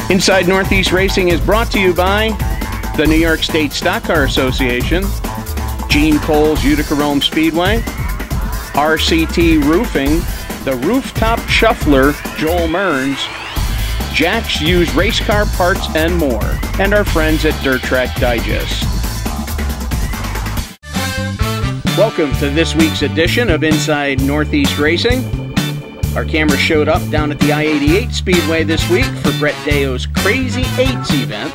Inside Northeast Racing is brought to you by the New York State Stock Car Association, Gene Cole's Utica Rome Speedway, RCT Roofing, the Rooftop Shuffler, Joel Mearns, Jack's Used Race Car Parts, and more, and our friends at Dirt Track Digest. Welcome to this week's edition of Inside Northeast Racing. Our camera showed up down at the I88 Speedway this week for Brett Deo's Crazy 8's event.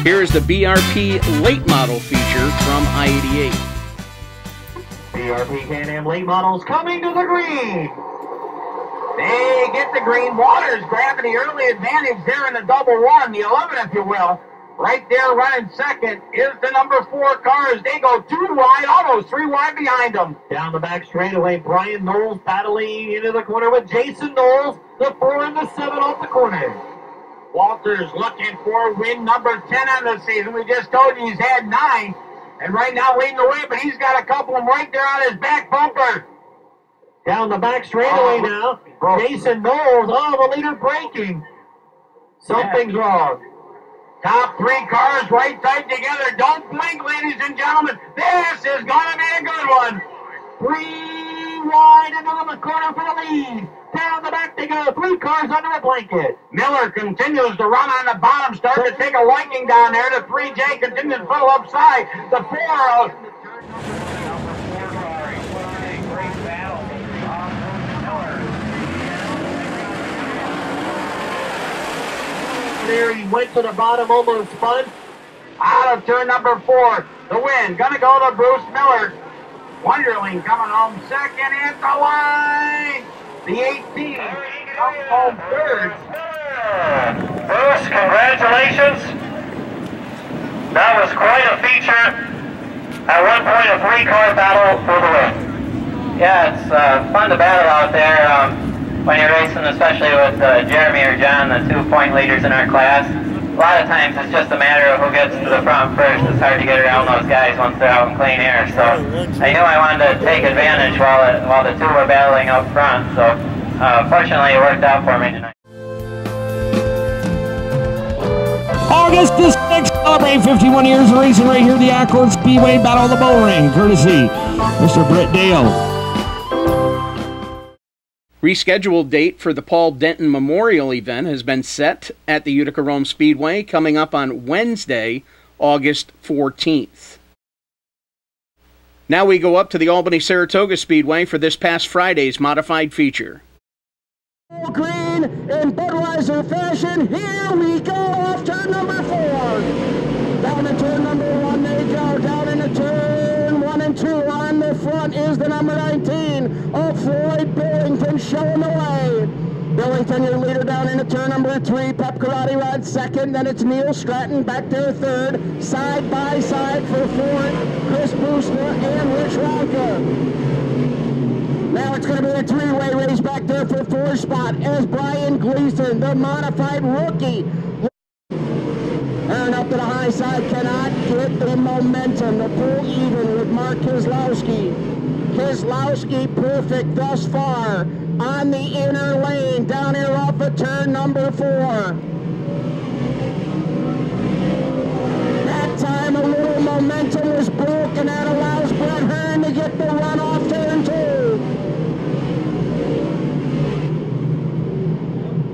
Here is the BRP late model feature from I88. BRP Can-Am late models coming to the green. They get the green. Waters grabbing the early advantage there in the double run, the 11 if you will. Right there running second is the number 4 cars. They go 2 wide, almost 3 wide behind them. Down the back straightaway, Brian Knowles battling into the corner with Jason Knowles, the 4 and the 7 off the corner. Walters looking for win number 10 on the season. We just told you he's had 9, and right now leading the way, but he's got a couple of them right there on his back bumper. Down the back straightaway now, Jason Knowles, the leader braking. Something's wrong. Top 3 cars right tight together. Don't blink, ladies and gentlemen. This is going to be a good one. 3 wide into the corner for the lead. Down the back they go. 3 cars under a blanket. Miller continues to run on the bottom, starting to take a liking down there. The 3J continues to pull upside. The 4 there, he went to the bottom, almost spun. Out of turn number 4, the win. Gonna go to Bruce Miller. Wonderling coming home second at the line. The 18 comes home third. Bruce, congratulations. That was quite a feature. At one point, a 3-car battle for the win. Yeah, it's fun to battle out there. When you're racing, especially with Jeremy or John, the 2-point leaders in our class, a lot of times it's just a matter of who gets to the front first. It's hard to get around those guys once they're out in clean air. So I knew I wanted to take advantage while the 2 were battling up front. So fortunately, it worked out for me tonight. August the 6th, celebrate 51 years of racing right here at the Accord Speedway Battle of the Bullring, courtesy Mr. Brett Dale. Rescheduled date for the Paul Denton Memorial event has been set at the Utica Rome Speedway, coming up on Wednesday, August 14th. Now we go up to the Albany Saratoga Speedway for this past Friday's modified feature. Green in Budweiser fashion, here we go off turn number 4. Down to turn number 1 they go, down into turn 1 and 2. On the front is the number 19 of Floyd Billington showing the way. Billington, your leader, down into turn number 3. Pep Karate Rod second, then it's Neil Stratton back there third. Side by side for 4th, Chris Booster and Rich Ronka. Now it's going to be a 3-way race back there for 4th spot as Brian Gleason, the modified rookie, Aaron up to the high side, cannot get the momentum to pull even with Mark Keselowski. Keselowski perfect thus far on the inner lane down here off of turn number 4. That time a little momentum was broken. That allows Brett Hearn to get the run off turn 2.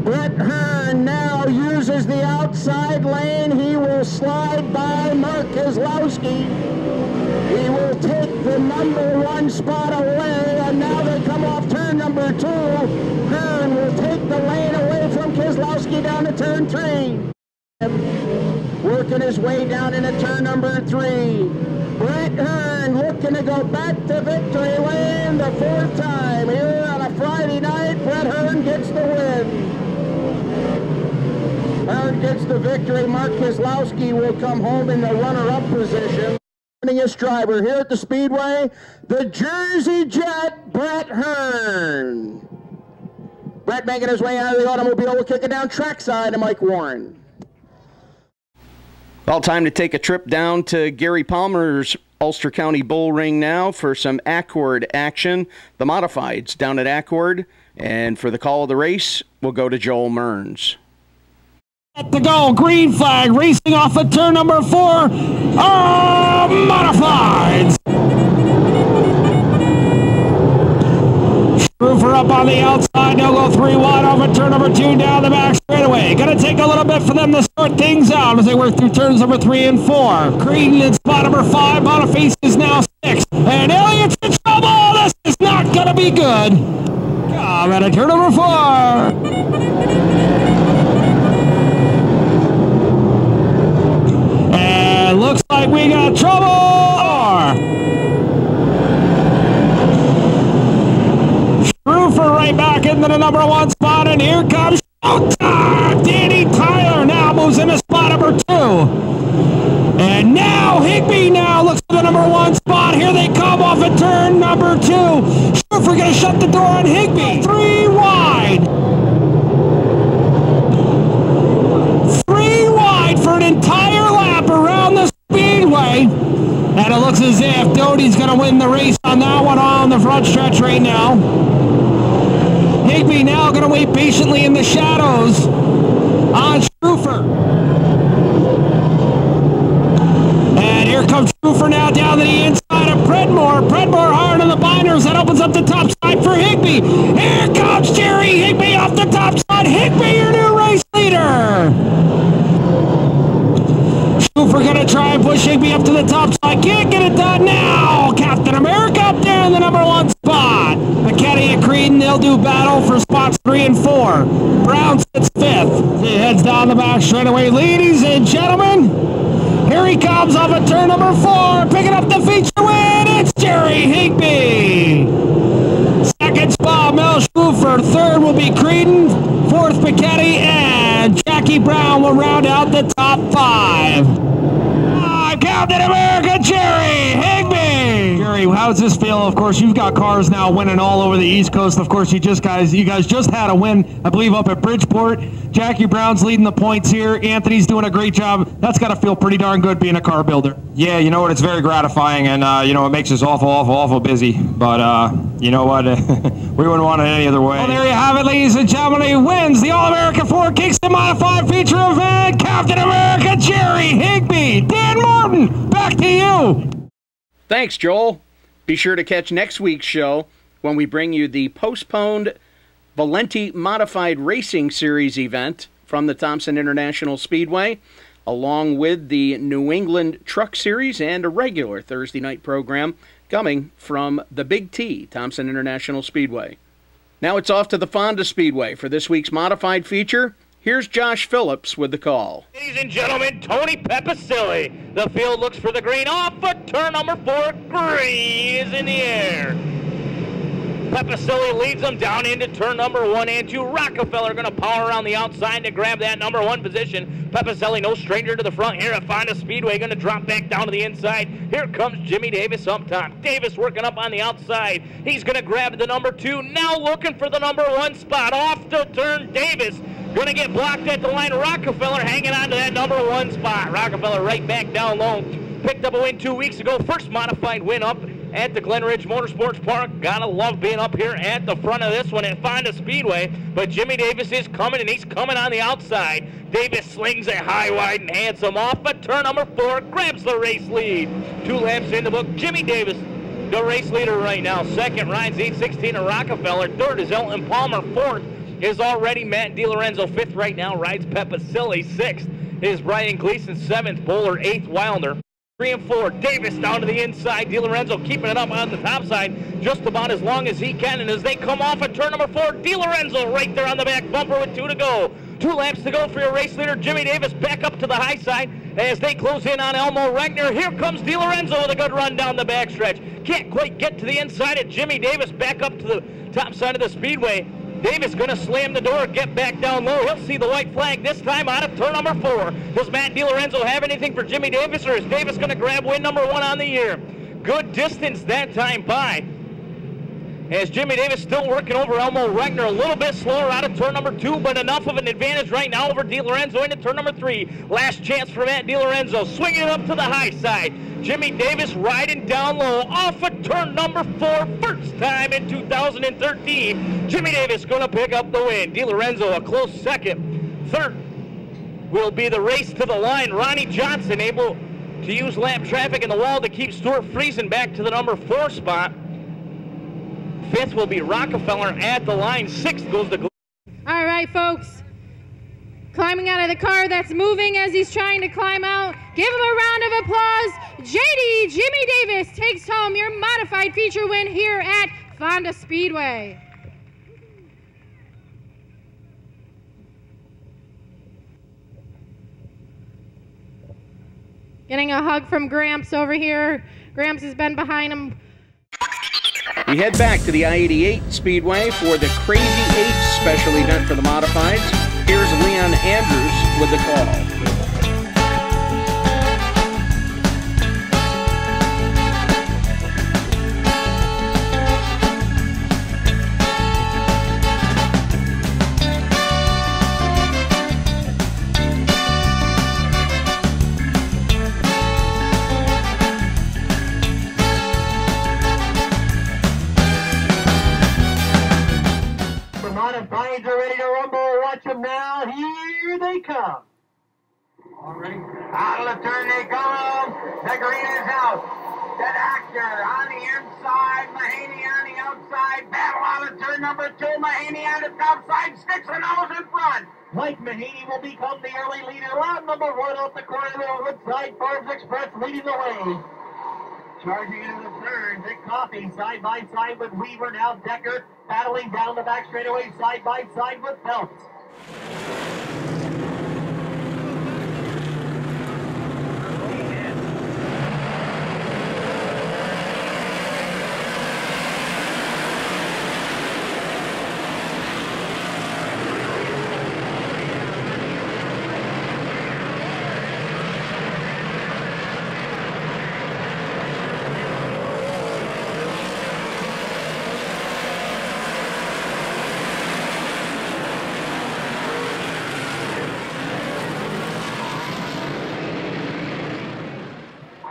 Brett Hearn now uses the outside lane. He will slide by Mark Keselowski. He will take the number 1 spot away, and now they come off turn number 2. Hearn will take the lane away from Keselowski down to turn 3. Working his way down into turn number 3. Brett Hearn looking to go back to victory lane the 4th time. Here on a Friday night, Brett Hearn gets the win. Hearn gets the victory. Mark Keselowski will come home in the runner-up position. His driver here at the Speedway, the Jersey Jet, Brett Hearn. Brett making his way out of the automobile. We'll kick it down trackside to Mike Warren. Well, time to take a trip down to Gary Palmer's Ulster County Bullring now for some Accord action. The Modifieds down at Accord. And for the call of the race, we'll go to Joel Mearns. At the goal, green flag, racing off at turn number 4, Modifieds. Roofer up on the outside, no go 3 wide off at turn number 2, down the back straightaway. Gonna take a little bit for them to sort things out as they work through turns number 3 and 4. Creedon in spot number 5, Boniface is now 6. And Elliott's in trouble, this is not gonna be good. Come at turn number 4. And looks like we got trouble. Roofer right back into the number 1 spot, and here comes Danny Tyler now moves into spot number 2. And now Higby now looks for the number 1 spot. Here they come off at turn number 2. Roofer gonna shut the door on Higby. 3 wide. 3 wide for an entire lap around the speedway. And it looks as if Doty's going to win the race on that one on the front stretch right now. Higby now going to wait patiently in the shadows on Strufer. And here comes Strufer now down to the inside of Predmore. Predmore hard on the binders. That opens up the top side for Higby. Here comes Jerry Higby off the top side. Higby, your new race leader. Strufer going to try and push Higby up to the top side. Can't get it done now. Captain America up there in the number 1 spot. McKenny and Creedon, they'll do battle for spots 3 and 4. Brown sits 5th. He heads down the back straightaway. Ladies and gentlemen, here he comes off of turn number 4. Picking up the feature win. It's Jerry Higby. 2nd spot, Mel Strufer. 3rd will be Creedon. 4th, McKenny. And Jackie Brown will round out the top 5. Captain America, Jerry Higby. Jerry, how does this feel? Of course, you've got cars now winning all over the East Coast. Of course, you guys just had a win, I believe, up at Bridgeport. Jackie Brown's leading the points here. Anthony's doing a great job. That's got to feel pretty darn good being a car builder. Yeah, you know what? It's very gratifying, and you know, it makes us awful busy. But you know what? We wouldn't want it any other way. Well, there you have it, ladies and gentlemen. He wins the All-America Ford Kingston Modified Feature Event. Captain America, Jerry Higby. Dan Morton, back to you. Thanks, Joel. Be sure to catch next week's show when we bring you the postponed Valenti Modified Racing Series event from the Thompson International Speedway, along with the New England Truck Series and a regular Thursday night program coming from the Big T, Thompson International Speedway. Now it's off to the Fonda Speedway for this week's modified feature. Here's Josh Phillips with the call. Ladies and gentlemen, Tony Pepisilli. The field looks for the green off at turn number 4. Green is in the air. Pepisilli leads them down into turn number 1 and 2. Rockefeller going to power around the outside to grab that number 1 position. Pepisilli, no stranger to the front here at Fonda Speedway, going to drop back down to the inside. Here comes Jimmy Davis up top. Davis working up on the outside. He's going to grab the number 2. Now looking for the number 1 spot. Off to turn Davis. Going to get blocked at the line. Rockefeller hanging on to that number 1 spot. Rockefeller right back down low. Picked up a win 2 weeks ago. First modified win up at the Glen Ridge Motorsports Park. Gotta love being up here at the front of this one at Fonda Speedway. But Jimmy Davis is coming, and he's coming on the outside. Davis slings it high, wide, and handsome off. But turn number 4 grabs the race lead. 2 laps in the book. Jimmy Davis, the race leader right now. 2nd, Ryan's 816 of Rockefeller. 3rd is Elton Palmer. 4th is already Matt DiLorenzo. 5th right now rides Pepisilli. 6th is Brian Gleason. 7th, Bowler. 8th, Wilder. 3 and 4, Davis down to the inside. DiLorenzo keeping it up on the top side just about as long as he can. And as they come off at turn number 4, DiLorenzo right there on the back bumper with 2 to go. 2 laps to go for your race leader. Jimmy Davis back up to the high side as they close in on Elmo Regner. Here comes DiLorenzo with a good run down the backstretch. Can't quite get to the inside of Jimmy Davis. Back up to the top side of the speedway. Davis going to slam the door, get back down low. He'll see the white flag this time out of turn number 4. Does Matt DiLorenzo have anything for Jimmy Davis, or is Davis going to grab win number 1 on the year? Good distance that time by. as Jimmy Davis still working over Elmo Regner, a little bit slower out of turn number 2, but enough of an advantage right now over DiLorenzo into turn number 3. Last chance for Matt DiLorenzo, swinging it up to the high side. Jimmy Davis riding down low off of turn number 4, first time in 2013. Jimmy Davis going to pick up the win. DiLorenzo a close second. Third will be the race to the line. Ronnie Johnson able to use lap traffic in the wall to keep Stuart Friesen back to the number 4 spot. 5th will be Rockefeller at the line. 6th goes to... All right, folks. Climbing out of the car, that's moving as he's trying to climb out. Give him a round of applause. JD Jimmy Davis takes home your modified feature win here at Fonda Speedway. Getting a hug from Gramps over here. Gramps has been behind him. We head back to the I88 Speedway for the Crazy 8 special event for the Modifieds. Here's Leon Andrews with the call. Modifieds are ready to rumble. Watch them now. Here they come. All ready? Out of the turn they come. The green is out. The Doctor on the inside. Mahaney on the outside. Battle out of turn number 2. Mahaney on the top side. Sticks the nose in front. Mike Mahaney will become the early leader. Round number 1 off the corner of the Woodside Farms Express leading the way. Charging into the turn, Dick Coffey side by side with Weaver, now Decker battling down the back straightaway side by side with Phelps.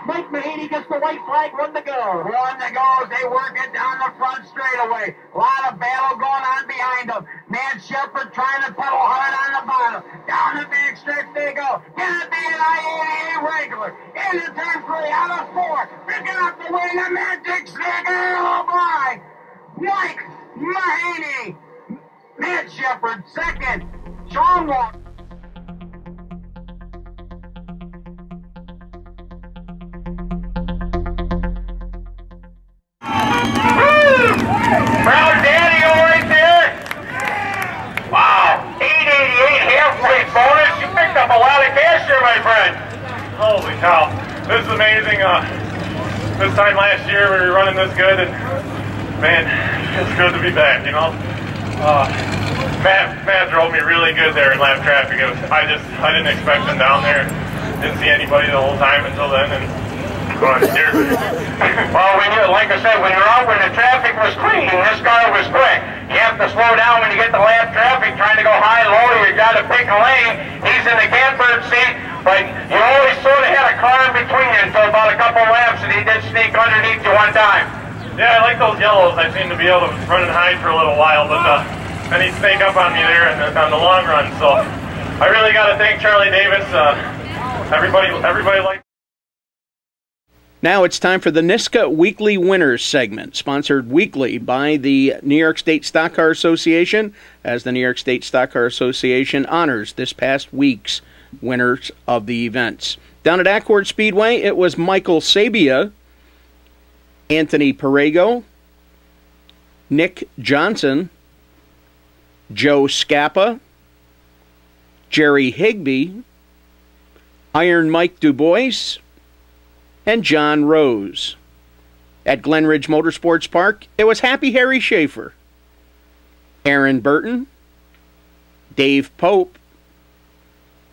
Mike Mahaney gets the white flag, 1 to go. 1 to go as they work it down the front straightaway. A lot of battle going on behind them. Nance Shepard trying to pedal hard on the bottom. Down the back stretch they go. Gonna be an I88 regular. Into turn 3 out of 4. Picking up the win, the Magic Sticker. Oh boy. Mike Mahaney. Nance Shepard second. Sean Walker. Proud daddy right there. Wow, 888 halfway bonus. You picked up a lot of cash here, my friend. Holy cow, this is amazing. This time last year we were running this good, and man, it's good to be back, you know. Matt drove me really good there in lap traffic. I didn't expect him down there. Didn't see anybody the whole time until then, and Well, like I said, when you're out when the traffic was clean, this car was quick. You have to slow down when you get the lap traffic, trying to go high, low, you got to pick a lane. He's in the catbird seat, but you always sort of had a car in between you until about a couple laps, and he did sneak underneath you one time. yeah, I like those yellows. I seem to be able to run and hide for a little while, but then he'd sneak up on me there and on the long run. So I really got to thank Charlie Davis. Everybody liked. Now it's time for the NISCA Weekly Winners segment, sponsored weekly by the New York State Stock Car Association, as the New York State Stock Car Association honors this past week's winners of the events. Down at Accord Speedway, it was Michael Sabia, Anthony Perego, Nick Johnson, Joe Scappa, Jerry Higbee, Iron Mike DuBois, and John Rose. At Glenridge Motorsports Park, it was Happy Harry Schaefer, Aaron Burton, Dave Pope,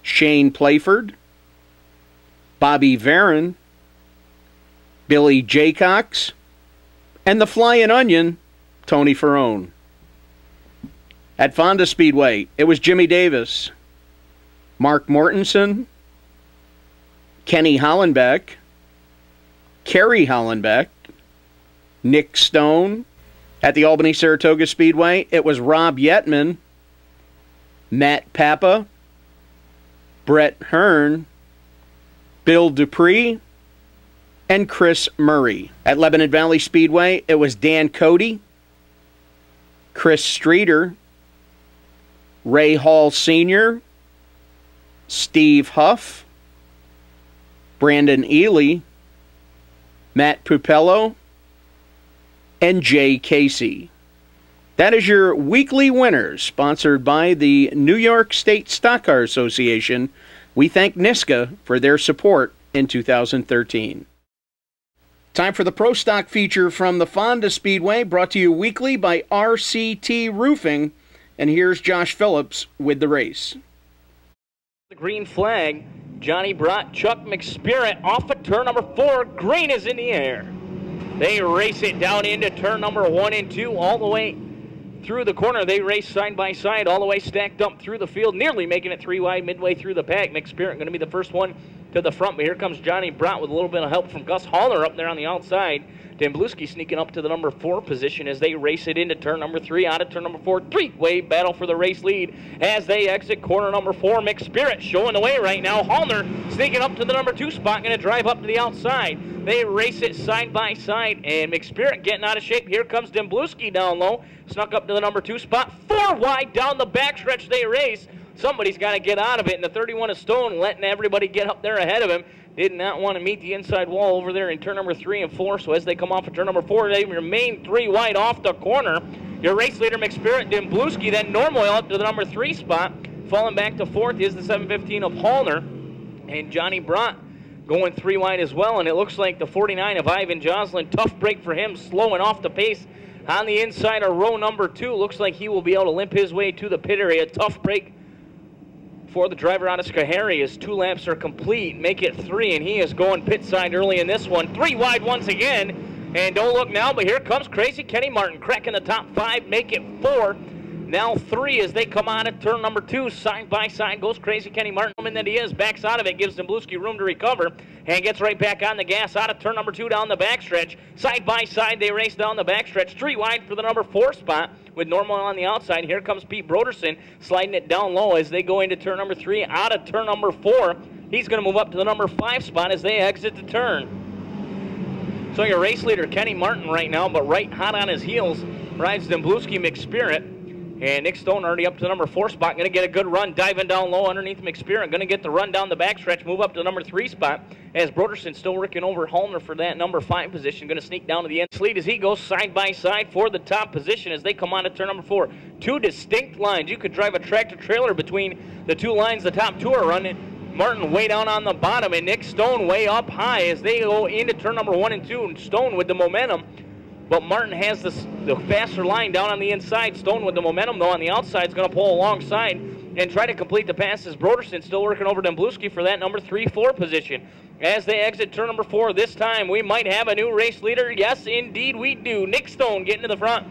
Shane Playford, Bobby Varon, Billy Jaycox, and the Flying Onion, Tony Ferrone. At Fonda Speedway, it was Jimmy Davis, Mark Mortensen, Kenny Hollenbeck, Kerry Hollenbeck, Nick Stone. At the Albany Saratoga Speedway, it was Rob Yetman, Matt Papa, Brett Hearn, Bill Dupree, and Chris Murray. At Lebanon Valley Speedway, it was Dan Cody, Chris Streeter, Ray Hall Sr., Steve Huff, Brandon Ely, Matt Pupello, and Jay Casey. That is your weekly winners, sponsored by the New York State Stock Car Association. We thank NISCA for their support in 2013. Time for the Pro Stock feature from the Fonda Speedway, brought to you weekly by RCT Roofing. And here's Josh Phillips with the race. The green flag, Johnny Brott, Chuck McSpirit off of turn number 4. Green is in the air. They race it down into turn number 1 and 2 all the way through the corner. They race side by side all the way stacked up through the field, nearly making it 3 wide midway through the pack. McSpirit going to be the first one to the front, but here comes Johnny Brott with a little bit of help from Gus Haller up there on the outside. Dembluski sneaking up to the number 4 position as they race it into turn number 3. Out of turn number 4, 3-way battle for the race lead as they exit corner number 4. McSpirit showing the way right now. Hallner sneaking up to the number 2 spot, going to drive up to the outside. They race it side by side, and McSpirit getting out of shape. Here comes Dembluski down low, snuck up to the number 2 spot. 4 wide down the backstretch they race. Somebody's got to get out of it, and the 31 is Stone letting everybody get up there ahead of him. Did not want to meet the inside wall over there in turn number 3 and 4, so as they come off of turn number 4, they remain 3 wide off the corner. Your race leader, McSpirit, Dembluski, then Normoil up to the number 3 spot. Falling back to 4th is the 715 of Hallner, and Johnny Brott going 3 wide as well, and it looks like the 49 of Ivan Joslin, tough break for him, slowing off the pace on the inside of row number 2. Looks like he will be able to limp his way to the pit area. Tough break for the driver out of Schoharie as 2 laps are complete, make it 3, and he is going pit side early in this one. 3 wide once again, and don't look now, but here comes Crazy Kenny Martin, cracking the top 5, make it 4. Now 3 as they come out of turn number 2. Side by side goes Crazy Kenny Martin. And that he is, backs out of it, gives Dembluski room to recover, and gets right back on the gas out of turn number 2 down the backstretch. Side by side they race down the backstretch. 3 wide for the number 4 spot with Normal on the outside. Here comes Pete Broderson sliding it down low as they go into turn number 3 out of turn number 4. He's going to move up to the number 5 spot as they exit the turn. So your race leader Kenny Martin right now, but right hot on his heels rides Dembluski McSpirit. And Nick Stone already up to the number 4 spot. Going to get a good run, diving down low underneath McSpirit. Going to get the run down the backstretch, move up to the number 3 spot. As Broderson still working over Hallner for that number 5 position. Going to sneak down to the end lead as he goes side by side for the top position as they come on to turn number 4. 2 distinct lines. You could drive a tractor trailer between the 2 lines the top 2 are running. Martin way down on the bottom and Nick Stone way up high as they go into turn number 1 and 2. And Stone with the momentum. But Martin has the faster line down on the inside. Stone with the momentum, though, on the outside is going to pull alongside and try to complete the pass as Broderson still working over Dembluski for that number 3-4 position. As they exit turn number 4, this time we might have a new race leader. Yes, indeed we do. Nick Stone getting to the front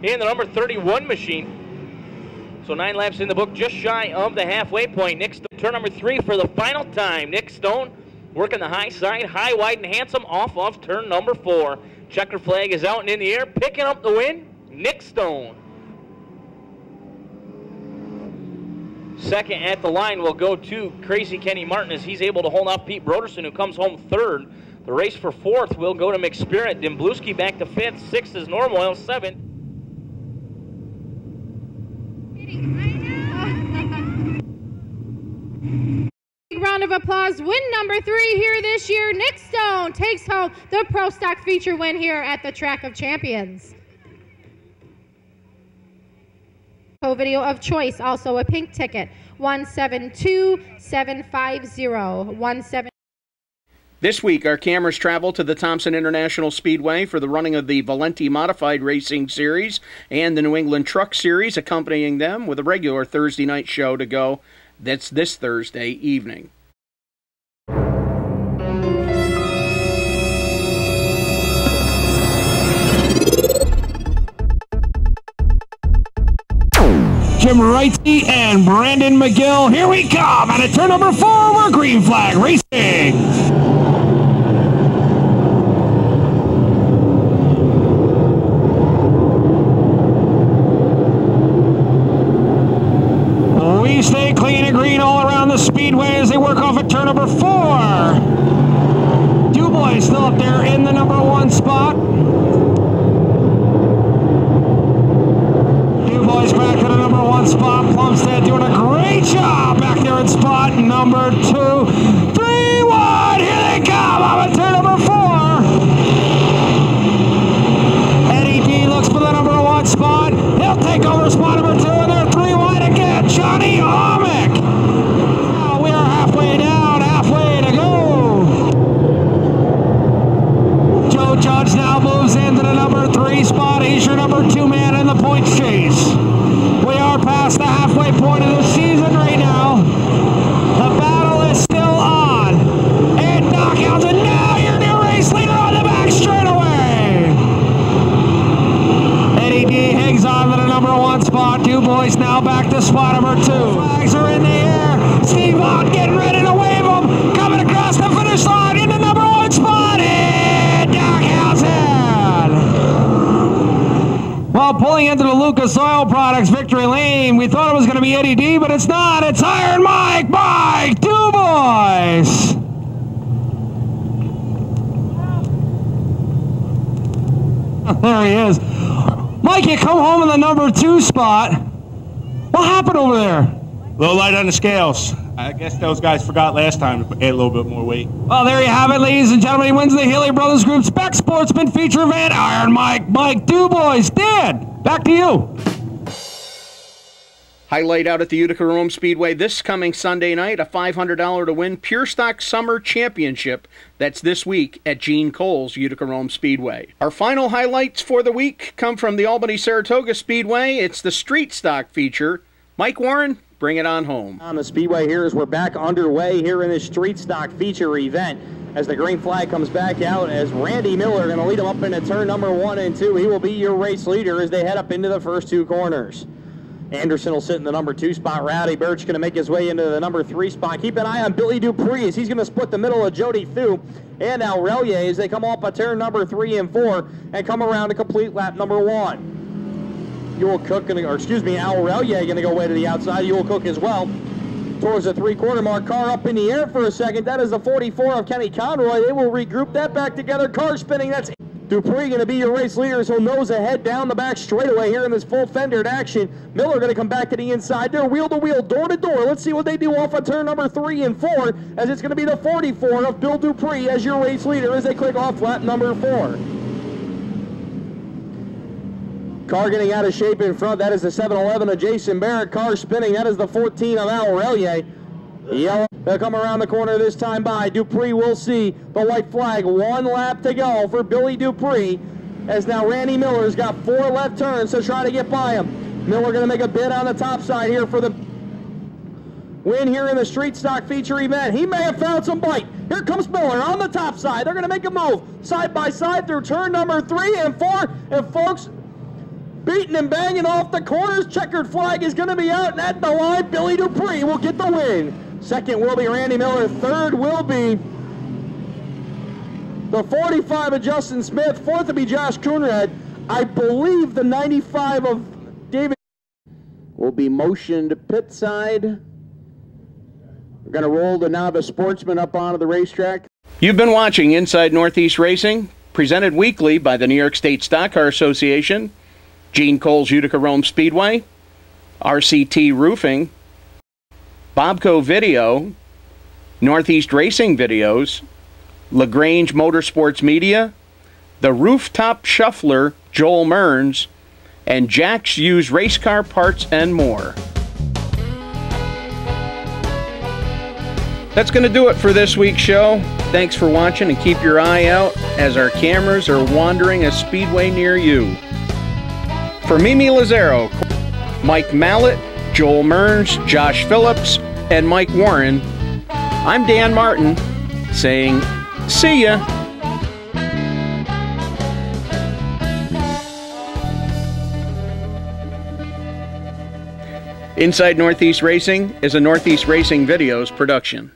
in the number 31 machine. So 9 laps in the book, just shy of the halfway point. Nick Stone, turn number 3 for the final time. Nick Stone working the high side, high, wide, and handsome off of turn number 4. Checker flag is out and in the air, picking up the win, Nick Stone. Second at the line will go to Crazy Kenny Martin as he's able to hold off Pete Broderson, who comes home 3rd. The race for 4th will go to McSpirit. Dembluski back to 5th. 6th is Normoil. 7th. Round of applause. Win number 3 here this year. Nick Stone takes home the Pro Stock feature win here at the Track of Champions. Video of choice, also a pink ticket. 172750. This week, our cameras travel to the Thompson International Speedway for the running of the Valenti Modified Racing Series and the New England Truck Series, accompanying them with a regular Thursday night show to go. That's this Thursday evening. Wrighty and Brandon McGill. Here we come, and at turn number 4, we're green flag racing. We stay clean and green all around the speedway as they work off at turn number 4. Dubois still up there in the number 1 spot. Dubois back to the number 1 spot. Plumstead doing a great job back there in spot number 2. 3 wide, here they come off at turn number 4. Eddie D looks for the number 1 spot. He'll take over spot number 2, and they're 3 wide again. Johnny Omick. Now we are halfway down, halfway to go. Joe Judge now moves into the number 3 spot. He's your number 2 man in the points chase. We are past the halfway point of the season right now. The battle is still on. And knockouts, and now your new race leader on the back straightaway. Eddie D hangs on to the number 1 spot. Dubois now back to spot number 2. Flags are in the air. Steve Ott getting ready to wave them. Coming across the finish line in the number 1 spot. And knockouts in. Well, pulling into the Lucas Oil Products victory lane, we thought it was going to be Eddie D, but it's not. It's Iron Mike Dubois. There he is. Mike, you come home in the number 2 spot. What happened over there? A little light on the scales. I guess those guys forgot last time to add a little bit more weight. Well, there you have it, ladies and gentlemen. He wins the Healy Brothers Group Spec Sportsman feature event. Iron Mike Dubois. Dan, back to you. Highlight out at the Utica Rome Speedway this coming Sunday night, a $500 to win Pure Stock Summer Championship. That's this week at Gene Cole's Utica Rome Speedway. Our final highlights for the week come from the Albany Saratoga Speedway. It's the Street Stock feature. Mike Warren, bring it on home. On the Speedway here as we're back underway here in this Street Stock feature event as the green flag comes back out as Randy Miller going to lead them up into turn number 1 and 2. He will be your race leader as they head up into the first 2 corners. Anderson will sit in the number 2 spot. Rowdy Birch going to make his way into the number 3 spot. Keep an eye on Billy Dupree as he's going to split the middle of Jody Thu and Aurelia as they come off a turn number 3 and 4 and come around to complete lap number 1. Yule Cook Aurelia going to go way to the outside. Yule Cook as well towards the 3/4 mark. Car up in the air for a second. That is the 44 of Kenny Conroy. They will regroup that back together. Car spinning. That's Dupree going to be your race leader, so nose ahead down the back straightaway here in this full fendered action. Miller going to come back to the inside. They're wheel to wheel, door to door. Let's see what they do off of turn number 3 and 4 as it's going to be the 44 of Bill Dupree as your race leader as they click off lap number 4. Car getting out of shape in front. That is the 711 of Jason Barrett. Car spinning. That is the 14 of Al Aurelia. Yellow. They'll come around the corner this time by. Dupree will see the white flag. 1 lap to go for Billy Dupree as now Randy Miller's got 4 left turns to try to get by him. Miller going to make a bid on the top side here for the win here in the Street Stock feature event. He may have found some bite. Here comes Miller on the top side. They're going to make a move side by side through turn number 3 and 4. And folks, beating and banging off the corners. Checkered flag is going to be out, and at the line, Billy Dupree will get the win. Second will be Randy Miller. Third will be the 45 of Justin Smith. Fourth will be Josh Coonrad. I believe the 95 of David will be motioned pit side. We're going to roll the novice sportsman up onto the racetrack. You've been watching Inside Northeast Racing, presented weekly by the New York State Stock Car Association, Gene Cole's Utica Rome Speedway, RCT Roofing, Bobco Video, Northeast Racing Videos, LaGrange Motorsports Media, the Rooftop Shuffler, Joel Mearns, and Jack's Used Race Car Parts and more. That's going to do it for this week's show. Thanks for watching, and keep your eye out as our cameras are wandering a speedway near you. For Mimi Lazaro, Mike Mallett, Joel Mearns, Josh Phillips, and Mike Warren, I'm Dan Martin, saying, see ya. Inside Northeast Racing is a Northeast Racing Videos production.